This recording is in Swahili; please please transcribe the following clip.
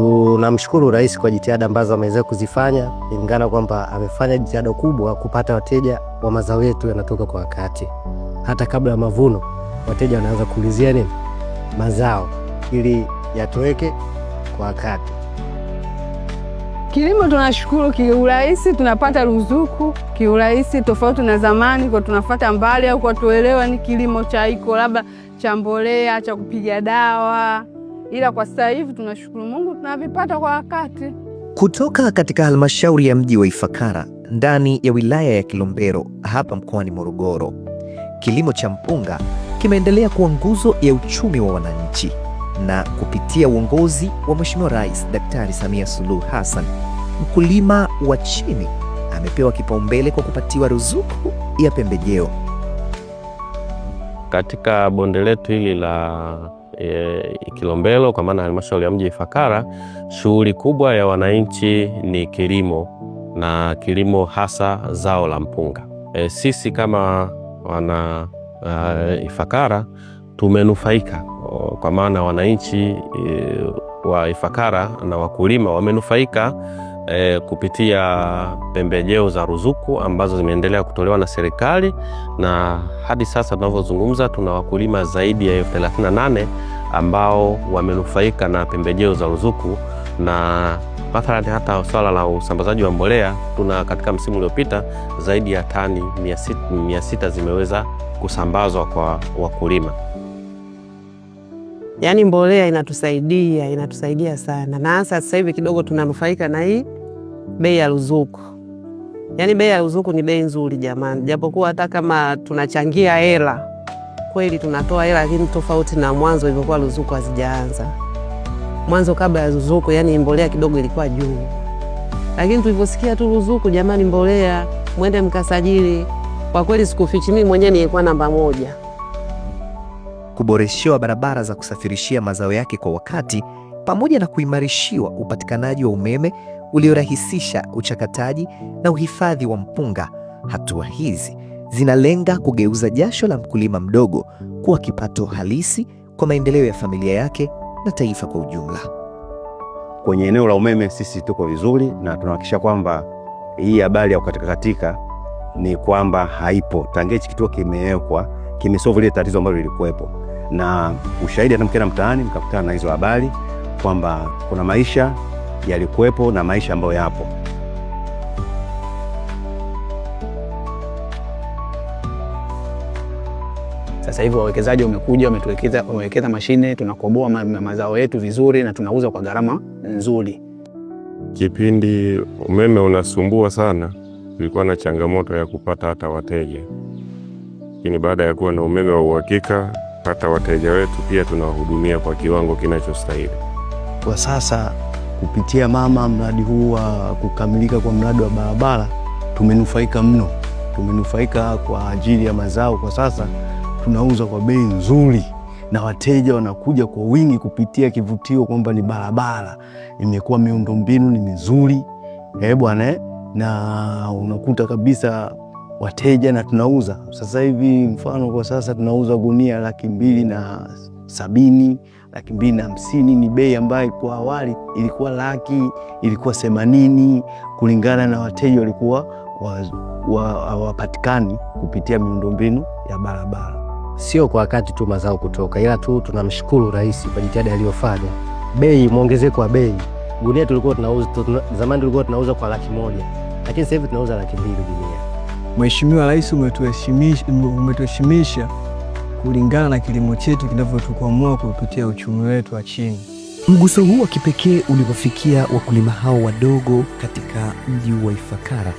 Tunamshukuru Rais kwa jitihada ambazo ameweza kuzifanya, kulingana kwamba amefanya jitihada kubwa kupata wateja wa mazao yetu yanatoka kwa wakati. Hata kabla ya mavuno, wateja wanaanza kuulizia nini? Mazao, ili yatoweke kwa wakati. Kilimo tunashukuru kiurahisi, tunapata ruzuku kiurahisi, tofauti na zamani kwa tunafuata mbali au kwa tuelewa ni kilimo cha iko labda cha mbolea, cha kupiga dawa. Ila kwa sasa hivi tunashukuru Mungu tunavipata kwa wakati. Kutoka katika halmashauri ya mji wa Ifakara ndani ya wilaya ya Kilombero hapa mkoani Morogoro, kilimo cha mpunga kimeendelea kuwa nguzo ya uchumi wa wananchi, na kupitia uongozi wa Mheshimiwa Rais Daktari Samia Suluhu Hassan, mkulima wa chini amepewa kipaumbele kwa kupatiwa ruzuku ya pembejeo. Katika bonde letu hili la Kilombero, kwa maana halmashauri ya mji Ifakara, shughuli kubwa ya wananchi ni kilimo, na kilimo hasa zao la mpunga. Sisi kama wana Ifakara tumenufaika, kwa maana wananchi wa Ifakara na wakulima wamenufaika kupitia pembejeo za ruzuku ambazo zimeendelea kutolewa na serikali, na hadi sasa tunavyozungumza tuna wakulima zaidi ya 38 ambao wamenufaika na pembejeo za ruzuku. Na mathalani hata swala la usambazaji wa mbolea, tuna katika msimu uliopita zaidi ya tani 600 zimeweza kusambazwa kwa wakulima. Yaani mbolea inatusaidia sana, na hasa sasa hivi kidogo tunanufaika na hii bei ya ruzuku. Yaani bei ya ruzuku ni bei nzuri jamani, japokuwa hata kama tunachangia hela, kweli tunatoa hela, lakini tofauti na mwanzo ilivyokuwa ruzuku hazijaanza. Mwanzo kabla ya ruzuku, yani mbolea kidogo ilikuwa juu, lakini tuliposikia tu ruzuku, jamani mbolea mwende mkasajili, kwa kweli sikufichi mimi mwenyewe nilikuwa namba 1. Kuboreshewa barabara za kusafirishia mazao yake kwa wakati, pamoja na kuimarishiwa upatikanaji wa umeme uliorahisisha uchakataji na uhifadhi wa mpunga. Hatua hizi zinalenga kugeuza jasho la mkulima mdogo kuwa kipato halisi kwa maendeleo ya familia yake na taifa kwa ujumla. Kwenye eneo la umeme sisi tuko vizuri, na tunahakikisha kwamba hii habari ya kukatika ni kwamba haipo. Tangia hichi kituo kimewekwa, kimesolve ile tatizo ambalo lilikuwepo, na ushahidi hata mkienda mtaani mkakutana na hizo habari kwamba kuna maisha yalikuwepo na maisha ambayo yapo. Sasa hivi wawekezaji wamekuja, wamewekeza mashine, tunakoboa mazao yetu vizuri na tunauza kwa gharama nzuri. Kipindi umeme unasumbua sana, tulikuwa na changamoto ya kupata hata wateja. Lakini baada ya kuwa na umeme wa uhakika, hata wateja wetu pia tunawahudumia kwa kiwango kinachostahili. Kwa sasa kupitia mradi huu wa kukamilika kwa mradi wa barabara, tumenufaika mno. Tumenufaika kwa ajili ya mazao. Kwa sasa tunauza kwa bei nzuri na wateja wanakuja kwa wingi kupitia kivutio kwamba ni barabara imekuwa, miundombinu ni mizuri bwana, na unakuta kabisa wateja, na tunauza sasa hivi, mfano kwa sasa tunauza gunia 270,000, 250,000. Ni bei ambayo kwa awali ilikuwa 100,000, ilikuwa 80,000, kulingana na wateja walikuwa hawapatikani kupitia miundombinu ya barabara. Sio kwa wakati tu mazao kutoka, ila tu tunamshukuru Rais kwa jitihada aliyofanya. Bei, muongezeko wa bei. Gunia zamani tulikuwa tunauza kwa 100,000, lakini sasa hivi tunauza 200,000 gunia. Mheshimiwa Rais umetuheshimisha kulingana na kilimo chetu kinavyotukwamua kupitia uchumi wetu wa chini. Mguso huu wa kipekee ulipofikia wakulima hao wadogo katika mji wa Ifakara